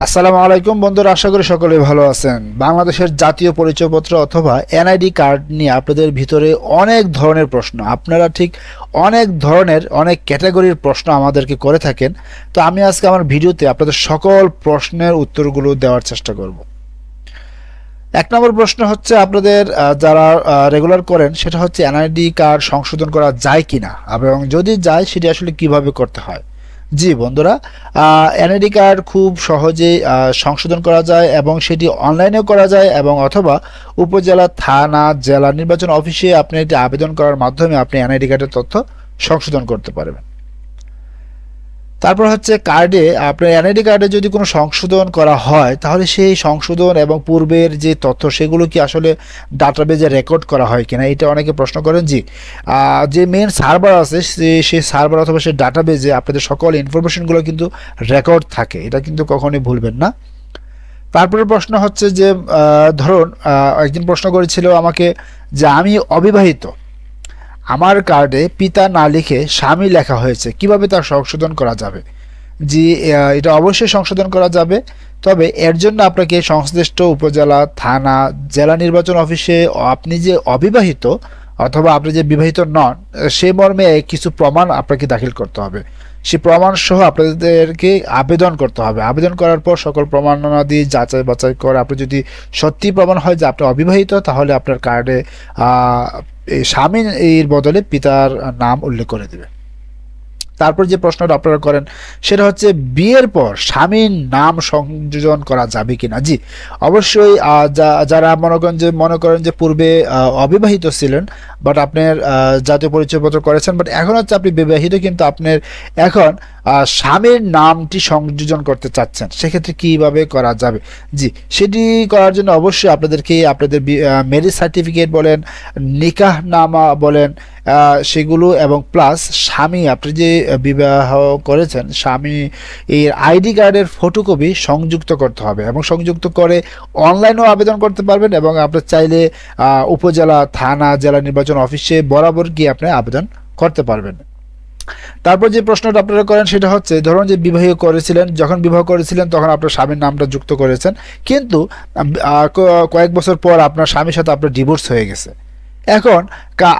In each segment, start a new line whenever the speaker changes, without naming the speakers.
আসসালামু আলাইকুম বন্ধুরা, আশা করি সকলেই ভালো আছেন। বাংলাদেশের জাতীয় পরিচয়পত্র অথবা এনআইডি কার্ড নিয়ে আপনাদের ভিতরে অনেক ধরনের প্রশ্ন, আপনারা ঠিক অনেক ক্যাটাগরির প্রশ্ন আমাদেরকে করে থাকেন। তো আমি আজকে আমার ভিডিওতে আপনাদের সকল প্রশ্নের উত্তরগুলো দেওয়ার চেষ্টা করব। এক নম্বর প্রশ্ন হচ্ছে আপনাদের যারা রেগুলার করেন, সেটা হচ্ছে এনআইডি কার্ড সংশোধন করা যায় কিনা এবং যদি যায় সেটি আসলে কিভাবে করতে হয়। জি বন্ধুরা, এনআইডি কার্ড খুব সহজেই সংশোধন করা যায় এবং সেটি অনলাইনেও করা যায় এবং অথবা উপজেলা, থানা, জেলা নির্বাচন অফিসে আপনি এটি আবেদন করার মাধ্যমে আপনি এনআইডি কার্ডের তথ্য সংশোধন করতে পারবেন। তারপর হচ্ছে কার্ডে, আপনার এনআইডি কার্ডে যদি কোনো সংশোধন করা হয় তাহলে সেই সংশোধন এবং পূর্বের যে তথ্য সেগুলো কি আসলে ডাটাবেজে রেকর্ড করা হয় কিনা, এটা অনেকে প্রশ্ন করেন। জি, যে মেন সার্ভার আছে সেই সার্ভার অথবা সেই ডাটাবেজে আপনাদের সকল ইনফরমেশনগুলো কিন্তু রেকর্ড থাকে, এটা কিন্তু কখনোই ভুলবেন না। তারপরে প্রশ্ন হচ্ছে যে ধরুন একজন প্রশ্ন করেছিল আমাকে যে আমি অবিবাহিত, আমার কার্ডে পিতা না লিখে স্বামী লেখা হয়েছে, কিভাবে তার সংশোধন করা যাবে। জি, এটা অবশ্যই সংশোধন করা যাবে, তবে এর জন্য আপনাকে সংশ্লিষ্ট উপজেলা, থানা, জেলা নির্বাচন অফিসে আপনি যে অবিবাহিত অথবা আপনি যে বিবাহিত নন সে মর্মে কিছু প্রমাণ আপনাকে দাখিল করতে হবে। সেই প্রমাণ সহ আপনাদেরকে আবেদন করতে হবে। আবেদন করার পর সকল প্রমাণাদি যাচাই বাছাই করে আপনি যদি সত্যি প্রমাণ হয় যে আপনি অবিবাহিত, তাহলে আপনার কার্ডে স্বামী এর বদলে পিতার নাম উল্লেখ করে দেবে। তারপর যে প্রশ্নটা আপনারা করেন সেটা হচ্ছে বিয়ের পর স্বামীর নাম সংযোজন করা যাবে কিনা। জি, অবশ্যই যারা মনে করেন যে পূর্বে অবিবাহিত ছিলেন বাট আপনার জাতীয় পরিচয়পত্র করেছেন, বাট এখন হচ্ছে আপনি বিবাহিত কিন্তু আপনার এখন স্বামীর নামটি সংযোজন করতে চাচ্ছেন, সেক্ষেত্রে কিভাবে করা যাবে। জি, সেটি করার জন্য অবশ্যই আপনাদেরকে আপনাদের ম্যারেজ সার্টিফিকেট বলেন, নিকাহনামা বলেন, সেগুলো এবং প্লাস স্বামী আপনি যে বিবাহ করেছেন স্বামী এর আইডি কার্ডের ফটোকপি সংযুক্ত করতে হবে এবং সংযুক্ত করে অনলাইনেও আবেদন করতে পারবেন এবং আপনি চাইলে উপজেলা, থানা, জেলা নির্বাচন অফিসে বরাবর গিয়ে আপনি আবেদন করতে পারবেন। তারপর যে প্রশ্নটা আপনারা করেন সেটা হচ্ছে ধরুন যে যখন বিবাহ করেছিলেন তখন আপনার স্বামীর নামটা যুক্ত করেছেন, কিন্তু কয়েক বছর পর আপনার স্বামীর সাথে আপনার ডিভোর্স হয়ে গেছে, এখন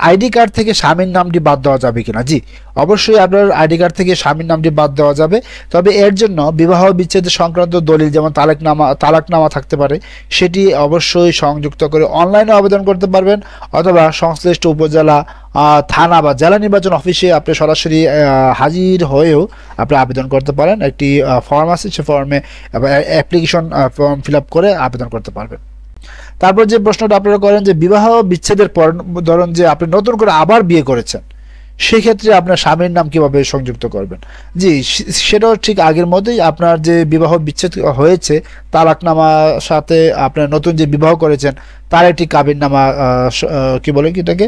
আইডি কার্ড থেকে স্বামীর নামটি বাদ দেওয়া যাবে কিনা। জি, অবশ্যই আপনার আইডি কার্ড থেকে স্বামীর নামটি বাদ দেওয়া যাবে, তবে এর জন্য বিবাহ বিচ্ছেদ সংক্রান্ত দলিল যেমন তালাকনামা থাকতে পারে, সেটি অবশ্যই সংযুক্ত করে অনলাইনে আবেদন করতে পারবেন অথবা সংশ্লিষ্ট উপজেলা, থানা বা জেলা নির্বাচন অফিসে আপনি সরাসরি হাজির হয়েও আপনি আবেদন করতে পারেন। একটি ফর্ম আছে, সে ফর্মে অ্যাপ্লিকেশন ফর্ম ফিল আপ করে আবেদন করতে পারবেন। তারপর যে প্রশ্নটা আপনারা করেন যে বিবাহ বিচ্ছেদের পর ধরুন যে আপনি নতুন করে আবার বিয়ে করেছেন, সেক্ষেত্রে আপনার স্বামীর নাম কিভাবে সংযুক্ত করবেন। জি, সেটাও ঠিক আগের মতোই, আপনার যে বিবাহ বিচ্ছেদ হয়েছে তালাকনামার সাথে আপনার নতুন যে বিবাহ করেছেন তার একটি কাবিননামা কি বলে এটাকে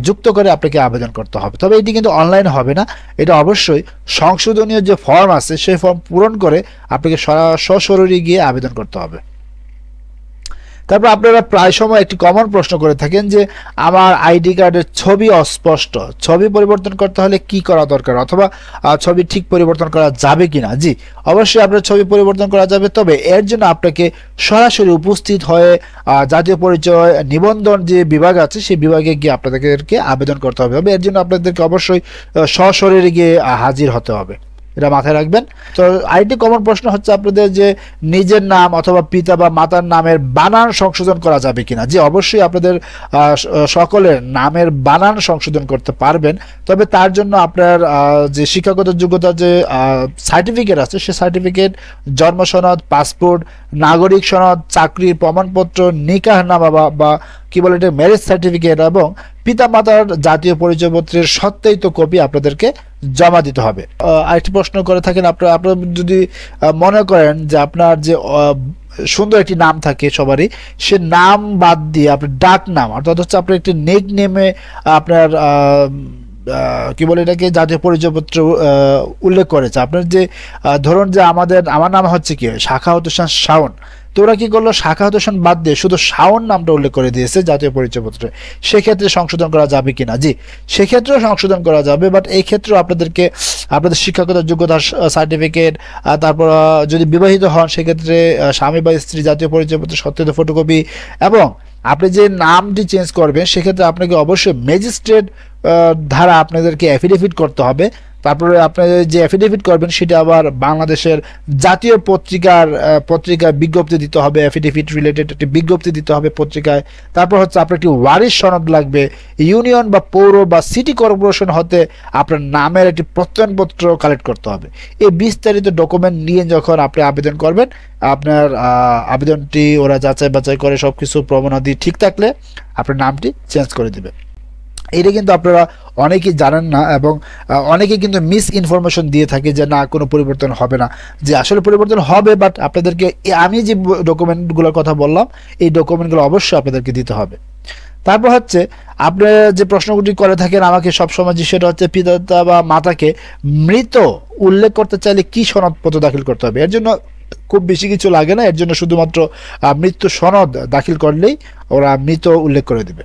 যুক্ত করে আপনাকে আবেদন করতে হবে। তবে এটি কিন্তু অনলাইন হবে না, এটা অবশ্যই সংশোধনীয় যে ফর্ম আছে সেই ফর্ম পূরণ করে আপনাকে সশরীরে গিয়ে আবেদন করতে হবে। তারপর আপনারা প্রায় সময় একটি কমন প্রশ্ন করে থাকেন যে আমার আইডি কার্ডের ছবি অস্পষ্ট, ছবি পরিবর্তন করতে হলে কি করা দরকার অথবা ছবি ঠিক পরিবর্তন করা যাবে কিনা। জি, অবশ্যই আপনার ছবি পরিবর্তন করা যাবে, তবে এর জন্য আপনাকে সরাসরি উপস্থিত হয়ে জাতীয় পরিচয় নিবন্ধন যে বিভাগ আছে সেই বিভাগে গিয়ে আপনাদেরকে আবেদন করতে হবে। এর জন্য আপনাদেরকে অবশ্যই সশরীরে গিয়ে হাজির হতে হবে, এটা মাথায় রাখবেন। তো আরেকটি কমন প্রশ্ন হচ্ছে আপনাদের যে নিজের নাম অথবা পিতা বা মাতার নামের বানান সংশোধন করা যাবে কিনা। যে অবশ্যই আপনাদের সকলের নামের বানান সংশোধন করতে পারবেন, তবে তার জন্য আপনার যে শিক্ষাগত যোগ্যতার যে সার্টিফিকেট আছে সে সার্টিফিকেট, জন্ম সনদ, পাসপোর্ট, নাগরিক সনদ, চাকরির প্রমাণপত্র, নিকাহনামা বা কি বলে এটা ম্যারেজ সার্টিফিকেট এবং পিতামাতার জাতীয় পরিচয়পত্রের সত্যায়িত কপি আপনাদেরকে জমা দিতে হবে। আরেকটি প্রশ্ন করে থাকেন আপনারা যদি মনে করেন যে আপনার যে সুন্দর একটি নাম থাকে সবারই, সে নাম বাদ দিয়ে আপনার ডাক নাম অর্থাৎ হচ্ছে আপনার একটি নেক নেমে আপনার কি বলে এটাকে জাতীয় পরিচয়পত্র উল্লেখ করেছে আপনার যে ধরুন যে আমার নাম হচ্ছে কি শাখাওয়াত হোসেন শাওন, তো ওরা কি করলো, শাখাওয়াত হোসেন বাদ দিয়ে শুধু শাওন নামটা উল্লেখ করে দিয়েছে জাতীয় পরিচয়পত্রে। সেক্ষেত্রে সংশোধন করা যাবে কিনা? জি, সেক্ষেত্রেও সংশোধন করা যাবে, বাট এই ক্ষেত্রেও আপনাদেরকে আপনাদের শিক্ষাগত যোগ্যতার সার্টিফিকেট, তারপর যদি বিবাহিত হন সেক্ষেত্রে স্বামী বা স্ত্রী জাতীয় পরিচয়পত্র সত্যায়িত ফটোকপি, এবং আপনি যে নামটি চেঞ্জ করবেন সেক্ষেত্রে আপনাকে অবশ্যই ম্যাজিস্ট্রেট ধারা আপনাদেরকে অ্যাফিডেভিট করতে হবে। তারপরে আপনাদের যে অ্যাফিডেভিট করবেন সেটা আবার বাংলাদেশের জাতীয় পত্রিকায় বিজ্ঞপ্তি দিতে হবে, অ্যাফিডেভিট রিলেটেড একটি বিজ্ঞপ্তি দিতে হবে পত্রিকায়। তারপর হচ্ছে আপনার একটি ওয়ারিশ সনদ লাগবে, ইউনিয়ন বা পৌর বা সিটি কর্পোরেশন হতে আপনার নামের একটি প্রত্যয়নপত্র কালেক্ট করতে হবে। এই বিস্তারিত ডকুমেন্ট নিয়ে যখন আপনি আবেদন করবেন, আপনার আবেদনটি ওরা যাচাই বাছাই করে সব কিছু প্রমাণাদি ঠিক থাকলে আপনার নামটি চেঞ্জ করে দেবে। এটা কিন্তু আপনারা অনেকেই জানেন না, এবং অনেকেই কিন্তু মিস ইনফরমেশন দিয়ে থাকে যে না কোনো পরিবর্তন হবে না, যে আসলে পরিবর্তন হবে, বাট আপনাদেরকে আমি যে ডকুমেন্টগুলোর কথা বললাম এই ডকুমেন্টগুলো অবশ্যই আপনাদেরকে দিতে হবে। তারপর হচ্ছে আপনি যে প্রশ্নগুলি করে থাকেন আমাকে সবসময়, যে সেটা হচ্ছে পিতা বা মাতাকে মৃত উল্লেখ করতে চাইলে কি সনদপত্র দাখিল করতে হবে। এর জন্য খুব বেশি কিছু লাগে না, এর জন্য শুধুমাত্র মৃত্যু সনদ দাখিল করলেই ওরা মৃত উল্লেখ করে দেবে।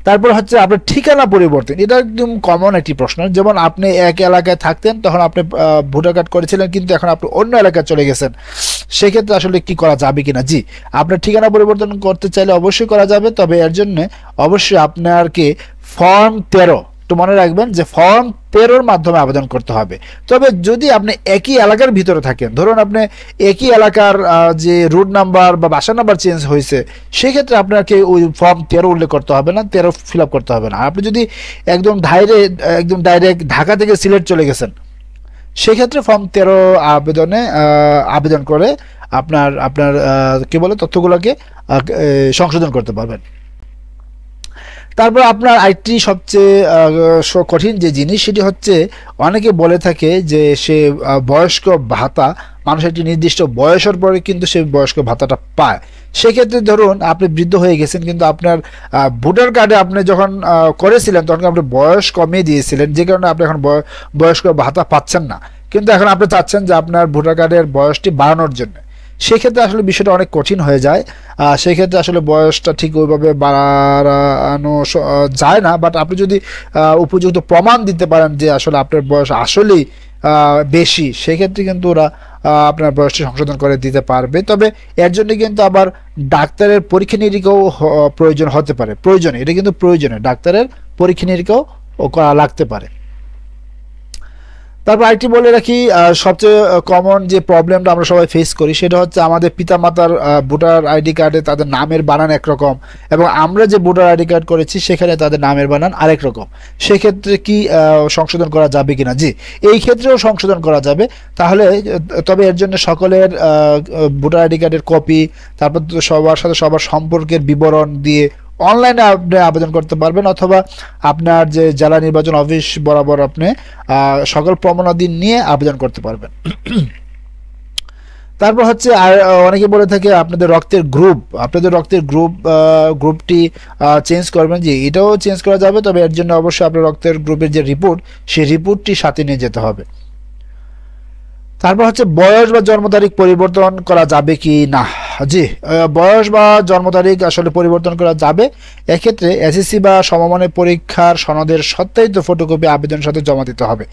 তারপর হচ্ছে আপনার ঠিকানা পরিবর্তন, এটা একদম কমন একটি প্রশ্ন। যেমন আপনি এক এলাকায় থাকতেন, তখন আপনি ভোটার কার্ড করেছিলেন, কিন্তু এখন আপনি অন্য এলাকায় চলে গেছেন, সেক্ষেত্রে আসলে কি করা যাবে কিনা? জি, আপনার ঠিকানা পরিবর্তন করতে চাইলে অবশ্যই করা যাবে, তবে এর জন্য অবশ্যই আপনাকে ফর্ম 13, তো মনে রাখবেন যে ফর্ম 13-র মাধ্যমে আবেদন করতে হবে। তবে যদি আপনি একই এলাকার ভিতরে থাকেন, ধরুন আপনি একই এলাকার যে রুট নাম্বার বা বাসা নাম্বার চেঞ্জ হয়েছে, সেক্ষেত্রে আপনাকে ওই ফর্ম 13 উল্লেখ করতে হবে না, 13 ফিল আপ করতে হবে না। আপনি যদি একদম ডাইরেক্ট ঢাকা থেকে সিলেট চলে গেছেন, সেক্ষেত্রে ফর্ম 13 আবেদন করে আপনার কি বলে তথ্যগুলোকে সংশোধন করতে পারবেন। তারপর আপনার আরেকটি সবচেয়ে কঠিন যে জিনিস, সেটি হচ্ছে অনেকে বলে থাকে যে সে বয়স্ক ভাতা, মানুষ একটি নির্দিষ্ট বয়সের পরে কিন্তু সে বয়স্ক ভাতাটা পায়। সেক্ষেত্রে ধরুন আপনি বৃদ্ধ হয়ে গেছেন, কিন্তু আপনার ভোটার কার্ডে আপনি যখন করেছিলেন তখন আপনি বয়স কমিয়ে দিয়েছিলেন, যে কারণে আপনি এখন বয়স্ক ভাতা পাচ্ছেন না, কিন্তু এখন আপনি চাচ্ছেন যে আপনার ভোটার কার্ডের বয়সটি বাড়ানোর জন্য। সেক্ষেত্রে আসলে বিষয়টা অনেক কঠিন হয়ে যায়। সেক্ষেত্রে আসলে বয়সটা ঠিক ওইভাবে বাড়ানো যায় না, বাট আপনি যদি উপযুক্ত প্রমাণ দিতে পারেন যে আসলে আপনার বয়স আসলেই বেশি, সেক্ষেত্রে কিন্তু ওরা আপনার বয়সটি সংশোধন করে দিতে পারবে। তবে এর জন্য কিন্তু আবার ডাক্তারের পরীক্ষা নিরীক্ষাও প্রয়োজন হতে পারে, এটা কিন্তু প্রয়োজনে ডাক্তারের পরীক্ষা নিরীক্ষাও করা লাগতে পারে। তারপর আরেকটি বলে রাখি, সবচেয়ে কমন যে প্রবলেমটা আমরা সবাই ফেস করি সেটা হচ্ছে আমাদের পিতামাতার ভোটার আইডি কার্ডে তাদের নামের বানান একরকম, এবং আমরা যে ভোটার আইডি কার্ড করেছি সেখানে তাদের নামের বানান আরেক রকম। সেক্ষেত্রে কি সংশোধন করা যাবে কিনা? জি, এই ক্ষেত্রেও সংশোধন করা যাবে। তবে এর জন্য সকলের ভোটার আইডি কার্ডের কপি, তারপর সবার সাথে সবার সম্পর্কের বিবরণ দিয়ে অনলাইনে আপনি আবেদন করতে পারবেন, অথবা আপনার যে জেলা নির্বাচন অফিস বরাবর আপনি সকল প্রমাণাদি নিয়ে আবেদন করতে পারবেন। তারপর হচ্ছে আর অনেকে বলে থাকে আপনাদের রক্তের গ্রুপটি চেঞ্জ করবেন, যে এটাও চেঞ্জ করা যাবে, তবে এর জন্য অবশ্যই আপনার রক্তের গ্রুপের যে রিপোর্ট, সেই রিপোর্টটি সাথে নিয়ে যেতে হবে। তারপর হচ্ছে বয়স বা জন্ম তারিখ পরিবর্তন করা যাবে কি না? জি, বয়স বা জন্ম তারিখ আসলে পরিবর্তন করা যাবে। এক্ষেত্রে এসএসসি বা সমমানের পরীক্ষার সনদের সত্যায়িত ফটোকপি আবেদনের সাথে জমা দিতে হবে।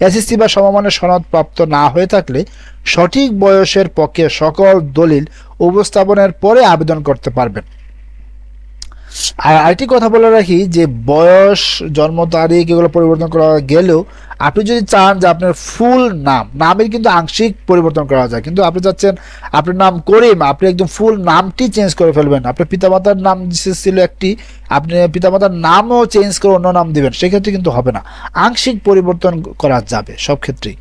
এসএসসি বা সমমানের সনদ প্রাপ্ত না হয়ে থাকলে সঠিক বয়সের পক্ষে সকল দলিল উপস্থাপনের পরে আবেদন করতে পারবেন। আর আরেকটি কথা বলে রাখি যে বয়স, জন্ম তারিখ এগুলো পরিবর্তন করা গেলেও আপনি যদি চান যে আপনার ফুল নামের কিন্তু আংশিক পরিবর্তন করা যায়, কিন্তু আপনি চাচ্ছেন আপনার নাম করিম, আপনি একদম ফুল নামটি চেঞ্জ করে ফেলবেন, আপনার পিতামাতার নাম ছিল একটি, আপনি পিতামাতার নামও চেঞ্জ করে অন্য নাম দিবেন, সেক্ষেত্রে কিন্তু হবে না। আংশিক পরিবর্তন করা যাবে সব ক্ষেত্রেই।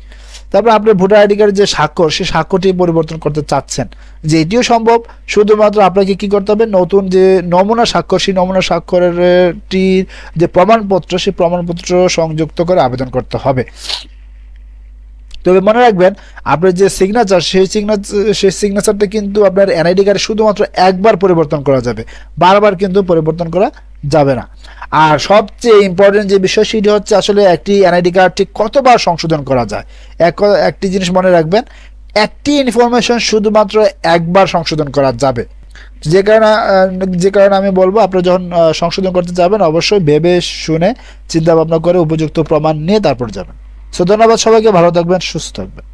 তারপর আপনার ভোটার আইডি কার্ডের যে স্বাক্ষর, সেই স্বাক্ষরটি পরিবর্তন করতে চাচ্ছেন, যে এটিও সম্ভব, শুধুমাত্র আপনাকে কি করতে হবে, নতুন যে নমুনা স্বাক্ষর, সেই নমুনা স্বাক্ষরটির যে প্রমাণপত্র, সেই প্রমাণপত্র সংযুক্ত করে আবেদন করতে হবে। তবে মনে রাখবেন আপনার যে সিগনেচার, সেই সিগনেচারটা কিন্তু আপনার এনআইডি কার্ডে শুধুমাত্র একবার পরিবর্তন করা যাবে, বারবার কিন্তু পরিবর্তন করা যাবে না। আর সবচেয়ে ইম্পর্টেন্ট যে বিষয় সেটি হচ্ছে আসলে একটি এনআইডি কার্ড ঠিক কতবার সংশোধন করা যায়। একটি জিনিস মনে রাখবেন, একটি ইনফরমেশন শুধুমাত্র একবার সংশোধন করা যাবে। যে কারণে আমি বলবো আপনারা যখন সংশোধন করতে যাবেন অবশ্যই ভেবে শুনে চিন্তা ভাবনা করে উপযুক্ত প্রমাণ নিয়ে তারপর যাবেন। সো ধন্যবাদ সবাইকে, ভালো থাকবেন, সুস্থ থাকবেন।